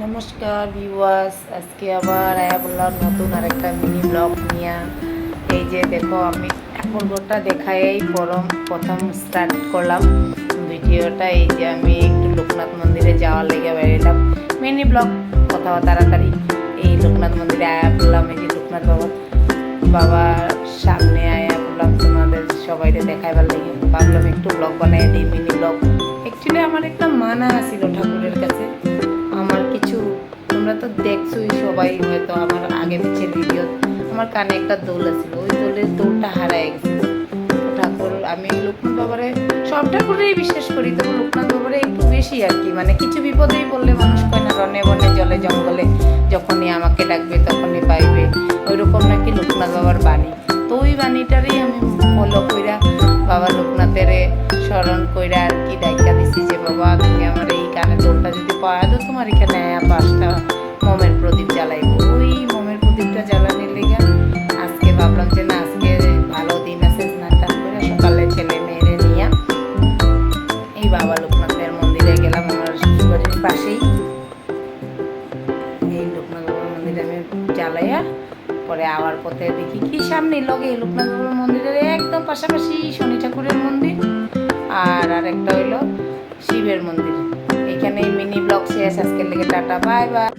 নমস্কার ভিউয়ার্স, আজকে আবার আয়া বললাম নতুন আরেকটা মিনি ব্লগ নিয়ে। এই যে দেখো, আমি ঠাকুরঘরটা দেখাই প্রথম স্টার্ট করলাম ভিডিওটা। এই যে আমি একটু লোকনাথ মন্দিরে যাওয়ার লেগে বেরোলাম, মিনি ব্লগ কোথাও তাড়াতাড়ি। এই লোকনাথ মন্দিরে আয়া বললাম, এই যে লোকনাথ বাবার সামনে আয়া বললাম তোমাদের সবাইকে দেখাইবার লেগে ভাবলাম একটু ব্লগ বানাই দিই, মিনি ব্লগ। অ্যাকচুয়ালি আমার একটা মানা ছিল ঠাকুরের কাছে, আমার কিছু তোমরা তো দেখছোই সবাই হয়তো আমার আগে পিছের ভিডিও। আমার কানে একটা দোল আছিল, ওই দোলের দোলটা হারায় গেছে। ঠাকুর আমি লোকনাথ বাবারে সব ঠাকুরেই বিশ্বাস করি, তবে লোকনাথ বাবারে একটু বেশি আর কি। মানে কিছু বিপদেই পড়লে মানুষ কয় না, রনে বনে জলে জঙ্গলে যখনই আমাকে ডাকবে তখনই পাইবে, ওইরকম নাকি লোকনাথ বাবার বাণী। তো ওই বাণীটারই আমি ফলো কইরা বাবা লোকনাথের স্মরণ কইরা আর কি ডাইকা দিছি যে বাবা তুমি আমার এই কানে দোলটা যদি পাওয়া তো তোমার এখানে 5টা মোমের প্রদীপ জ্বালাইব। ওই মোমের প্রদীপটা জ্বালানোর লেগে আজকে ভাবলাম যে না, আজকে ভালো দিন আছে, স্নান টান করে সকালে ছেলে মেয়েরে নিয়ে এই বাবা লোকনাথের মন্দিরে গেলাম, আমার শ্বশুরবাড়ির পাশেই। এই লোকনাথ বাবার মন্দিরে আমি জ্বালাইয়া পরে আবার পথে দেখি কি সামনে লগে লোকনাথ বাবার মন্দিরের একদম পাশাপাশি শনি ঠাকুরের মন্দির, আর আরেকটা হইলো শিবের মন্দির। এখানে মিনি ব্লগ শেষ, আজকের লেগে টাটা, বাই বাই।